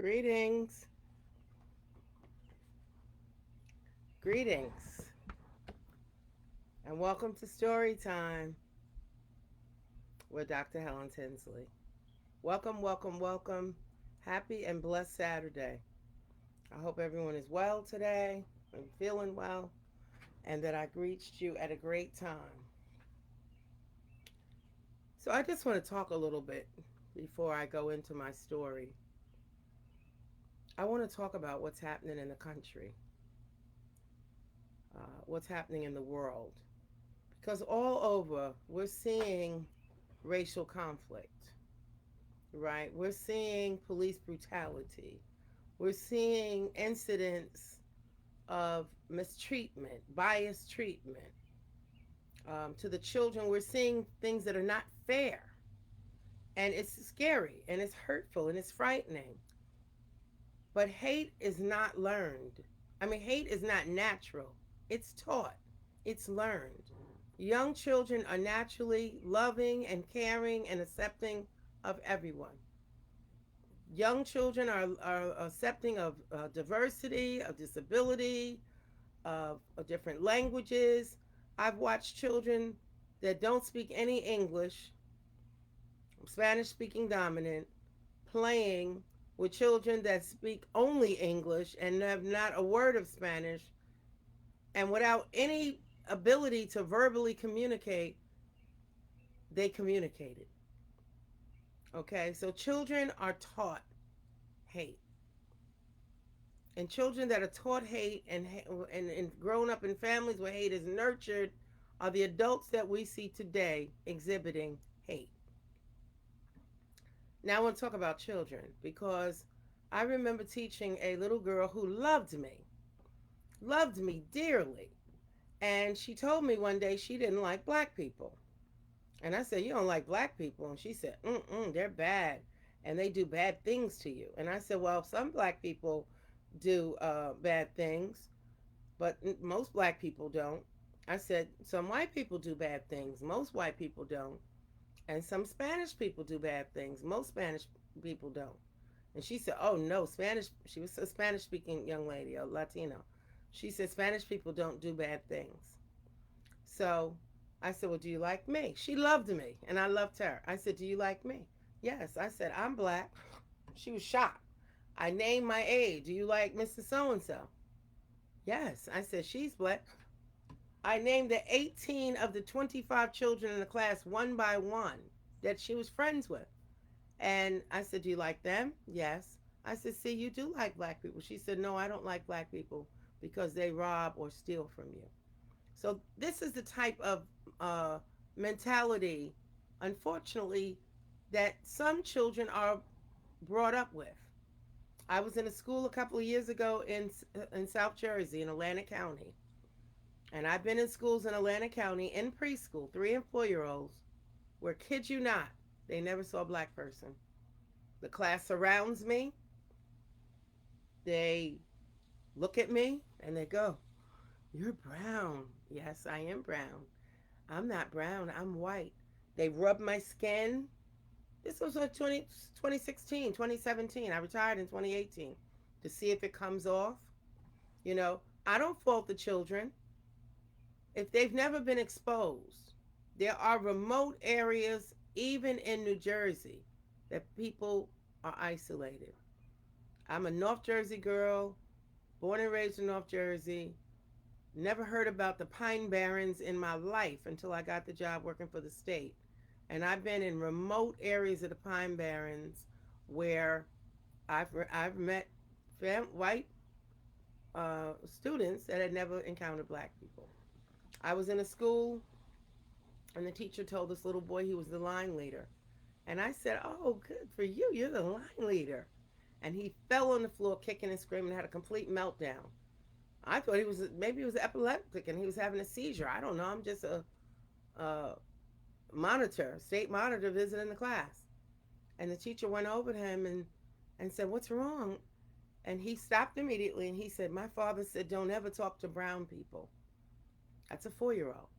Greetings, greetings, and welcome to Storytime with Dr. Helen Tinsley. Welcome, welcome, welcome. Happy and blessed Saturday. I hope everyone is well today and feeling well, and that I reached you at a great time. So, I just want to talk a little bit before I go into my story. I want to talk about what's happening in the country, what's happening in the world. Because all over, we're seeing racial conflict, right? We're seeing police brutality. We're seeing incidents of mistreatment, biased treatment to the children. We're seeing things that are not fair. And it's scary and it's hurtful and it's frightening. But hate is not learned. Hate is not natural. It's taught, it's learned. Young children are naturally loving and caring and accepting of everyone. Young children are accepting of diversity, of disability, of different languages. I've watched children that don't speak any English, Spanish speaking dominant, playing with children that speak only English and have not a word of Spanish, and without any ability to verbally communicate, they communicated. Okay, so children are taught hate. And children that are taught hate and grown up in families where hate is nurtured are the adults that we see today exhibiting hate. Now I want to talk about children because I remember teaching a little girl who loved me dearly. And she told me one day she didn't like black people. And I said, "You don't like black people?" And she said, "They're bad and they do bad things to you." And I said, "Well, some black people do bad things, but most black people don't." I said, "Some white people do bad things, most white people don't. And some Spanish people do bad things, most Spanish people don't." And she said, "Oh no, Spanish," she was a Spanish speaking young lady, a Latino. She said, "Spanish people don't do bad things." So I said, "Well, do you like me?" She loved me and I loved her. I said, "Do you like me?" "Yes." I said, "I'm black." She was shocked. I named my age. "Do you like Mr. So and so?" "Yes." I said, "She's black." I named the 18 of the 25 children in the class one by one that she was friends with. And I said, "Do you like them?" "Yes." I said, "See, you do like black people." She said, "No, I don't like black people because they rob or steal from you." So this is the type of uh, mentality, unfortunately, that some children are brought up with. I was in a school a couple of years ago in South Jersey, in Atlantic County, and I've been in schools in Atlantic County in preschool, 3 and 4 year olds, where, kid you not, they never saw a black person. The class surrounds me. They look at me and they go, "You're brown." "Yes, I am brown." "I'm not brown, I'm white." They rub my skin. This was like 2016, 2017. I retired in 2018 to see if it comes off. I don't fault the children if they've never been exposed. There are remote areas, even in New Jersey, that people are isolated. I'm a North Jersey girl, born and raised in North Jersey. Never heard about the Pine Barrens in my life until I got the job working for the state. And I've been in remote areas of the Pine Barrens where I've met white students that had never encountered black people. I was in a school, and the teacher told this little boy he was the line leader. And I said, "Oh, good for you. You're the line leader." And he fell on the floor kicking and screaming and had a complete meltdown. I thought maybe he was epileptic and he was having a seizure. I don't know. I'm just a state monitor visiting the class. And the teacher went over to him and said, "What's wrong?" And he stopped immediately and he said, "My father said don't ever talk to brown people." That's a 4 year old.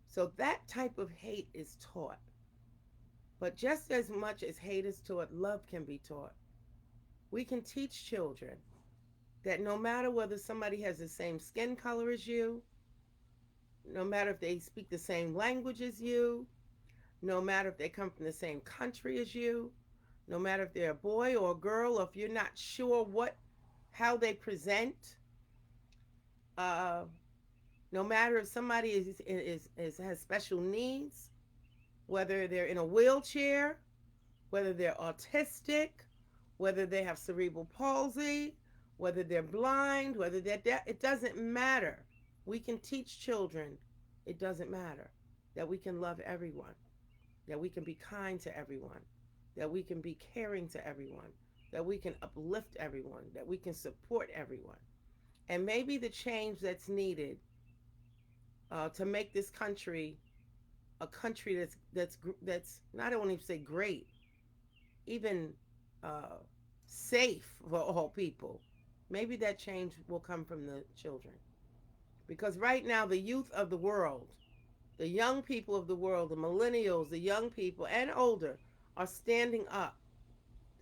So that type of hate is taught. But just as much as hate is taught, love can be taught. We can teach children that no matter whether somebody has the same skin color as you, no matter if they speak the same language as you, no matter if they come from the same country as you, no matter if they're a boy or a girl, or if you're not sure how they present, uh, no matter if somebody is has special needs, whether they're in a wheelchair, whether they're autistic, whether they have cerebral palsy, whether they're blind, whether they're deaf, it doesn't matter. We can teach children, it doesn't matter, that we can love everyone, that we can be kind to everyone, that we can be caring to everyone, that we can uplift everyone, that we can support everyone. And maybe the change that's needed to make this country a country that's not only say great, even uh, safe for all people. Maybe that change will come from the children, because right now the youth of the world, the young people of the world, the millennials, the young people and older, are standing up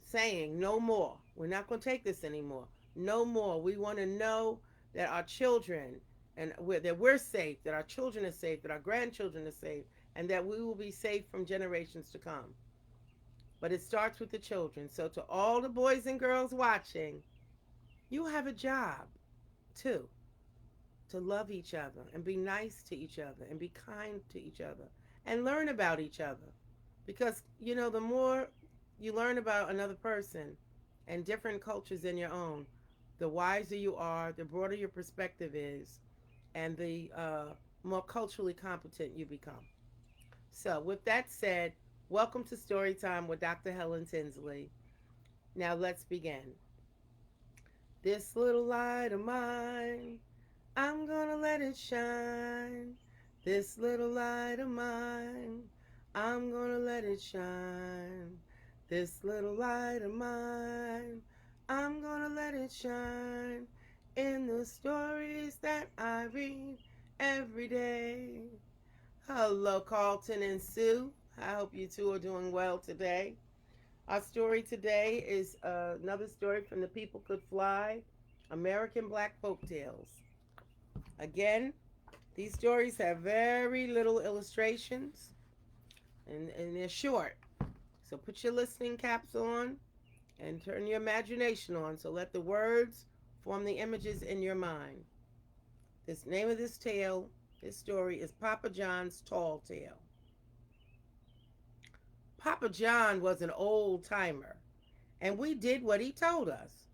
saying no more. We're not going to take this anymore. No more. We want to know that our children that we're safe, that our children are safe, that our grandchildren are safe, and that we will be safe from generations to come. But it starts with the children. So to all the boys and girls watching, you have a job too, to love each other and be nice to each other and be kind to each other and learn about each other. Because, the more you learn about another person and different cultures than your own, the wiser you are, the broader your perspective is, and the more culturally competent you become. So, with that said, welcome to Storytime with Dr. Helen Tinsley. Now, let's begin. This little light of mine, I'm gonna let it shine. This little light of mine, I'm gonna let it shine. This little light of mine, I'm gonna let it shine. In the stories that I read every day. Hello, Carlton and Sue. I hope you two are doing well today. Our story today is another story from The People Could Fly, American Black Folk Tales. Again, these stories have very little illustrations, and they're short. So put your listening caps on and turn your imagination on. So let the words form the images in your mind. This name of this story is Papa John's Tall Tale. Papa John was an old timer, and we did what he told us.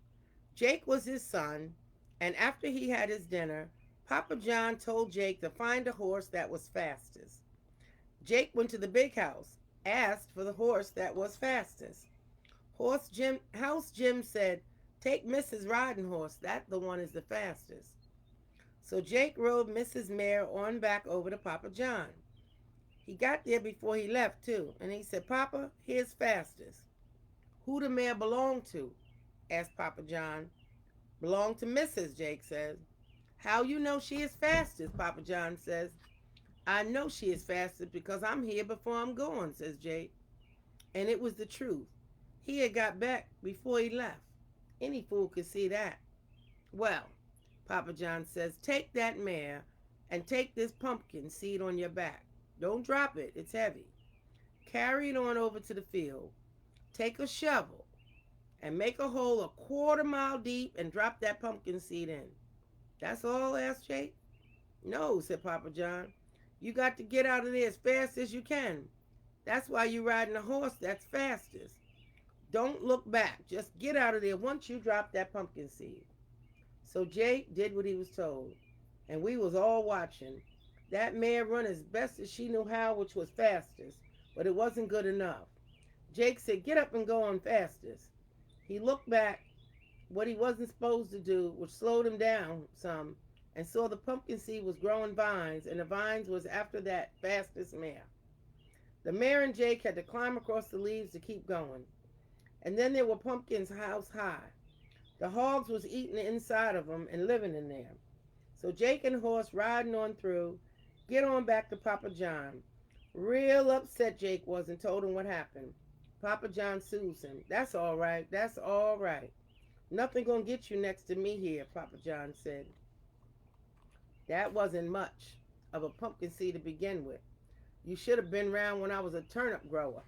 Jake was his son, and after he had his dinner, Papa John told Jake to find a horse that was fastest. Jake went to the big house, asked for the horse that was fastest. House Jim said, "Take Mrs. Riding Horse, that the one is the fastest." So Jake rode Mrs. Mare on back over to Papa John. He got there before he left, too, and he said, "Papa, here's fastest." "Who the mare belong to?" asked Papa John. "Belong to Mrs., Jake says. "How you know she is fastest?" Papa John says. "I know she is fastest because I'm here before I'm going," says Jake. And it was the truth. He had got back before he left. Any fool could see that. "Well," Papa John says, "take that mare and take this pumpkin seed on your back. Don't drop it, it's heavy. Carry it on over to the field. Take a shovel and make a hole a quarter mile deep and drop that pumpkin seed in." "That's all?" asked Jake. "No," said Papa John. "You got to get out of there as fast as you can. That's why you're riding a horse that's fastest. Don't look back. Just get out of there once you drop that pumpkin seed." So Jake did what he was told, and we was all watching. That mare run as best as she knew how, which was fastest, but it wasn't good enough. Jake said, "Get up and go on fastest." He looked back, what he wasn't supposed to do, which slowed him down some, and saw the pumpkin seed was growing vines, and the vines was after that fastest mare. The mare and Jake had to climb across the leaves to keep going. And then there were pumpkins house high. The hogs was eating the inside of them and living in there. So Jake and the horse riding on through, get on back to Papa John. Real upset Jake was and told him what happened. Papa John soothes him. "That's all right. That's all right. Nothing gonna get you next to me here, Papa John said. That wasn't much of a pumpkin seed to begin with. You should have been around when I was a turnip grower.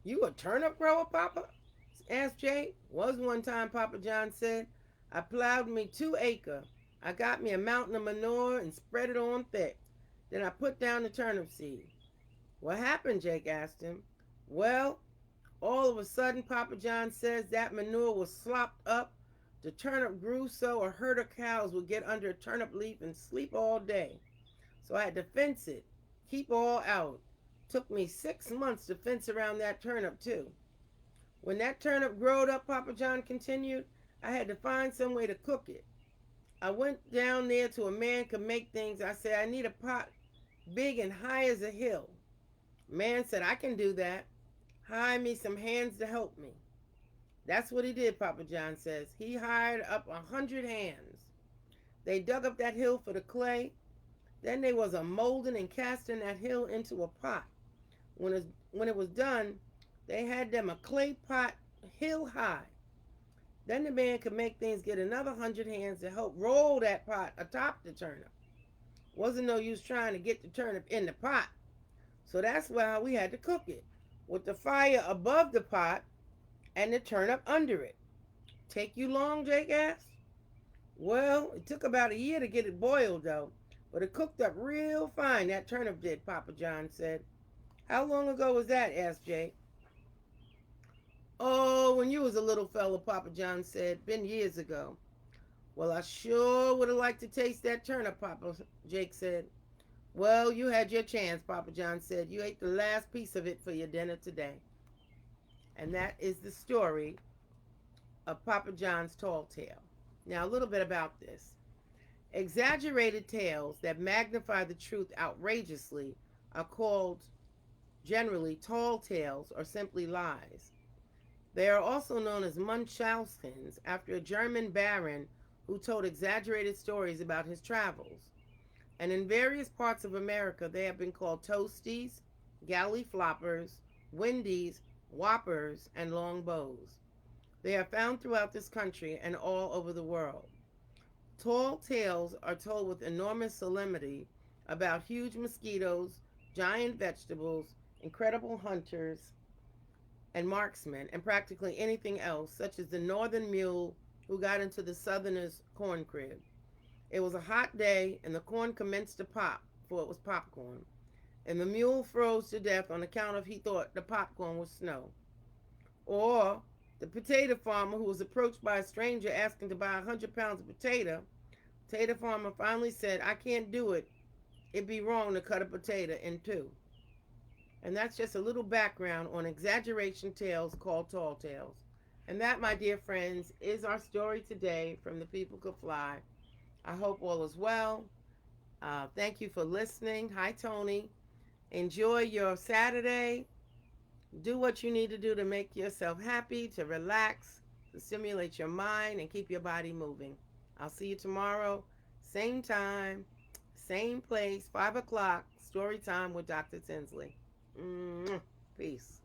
You a turnip grower, Papa? Asked Jake. Was one time, Papa John said. I plowed me 2 acre. I got me a mountain of manure and spread it on thick. Then I put down the turnip seed. What happened? Jake asked him. Well, all of a sudden, Papa John says that manure was slopped up. The turnip grew so a herd of cows would get under a turnip leaf and sleep all day. So I had to fence it, keep all out. Took me 6 months to fence around that turnip, too. When that turnip growed up, Papa John continued, I had to find some way to cook it. I went down there to a man could make things. I said, I need a pot big and high as a hill. Man said, I can do that. Hire me some hands to help me. That's what he did, Papa John says. He hired up 100 hands. They dug up that hill for the clay. Then they was a molding and casting that hill into a pot. When it was done, they had them a clay pot hill high. Then the man could make things get another 100 hands to help roll that pot atop the turnip. Wasn't no use trying to get the turnip in the pot. So that's why we had to cook it, with the fire above the pot and the turnip under it. Take you long, Jake asked. Well, it took about a year to get it boiled, though. But it cooked up real fine, that turnip did, Papa John said. How long ago was that? Asked Jake. Oh, when you was a little fellow, Papa John said. Been years ago. Well, I sure would have liked to taste that turnip, Papa, Jake said. Well, you had your chance, Papa John said. You ate the last piece of it for your dinner today. And that is the story of Papa John's tall tale. Now, a little bit about this. Exaggerated tales that magnify the truth outrageously are called generally tall tales or simply lies. They are also known as Munchausen's after a German baron who told exaggerated stories about his travels. And in various parts of America, they have been called toasties, galley floppers, windies, whoppers, and longbows. They are found throughout this country and all over the world. Tall tales are told with enormous solemnity about huge mosquitoes, giant vegetables, incredible hunters and marksmen, and practically anything else, such as the northern mule who got into the southerner's corn crib. It was a hot day, and the corn commenced to pop, for it was popcorn, and the mule froze to death on account of he thought the popcorn was snow. Or the potato farmer who was approached by a stranger asking to buy 100 pounds of potato farmer finally said, I can't do it. It'd be wrong to cut a potato in two. And that's just a little background on exaggeration tales called tall tales. And that, my dear friends, is our story today from The People Could Fly. I hope all is well. Thank you for listening. Hi, Tony. Enjoy your Saturday. Do what you need to do to make yourself happy, to relax, to stimulate your mind, and keep your body moving. I'll see you tomorrow, same time, same place, 5 o'clock, story time with Dr. Tinsley. Peace.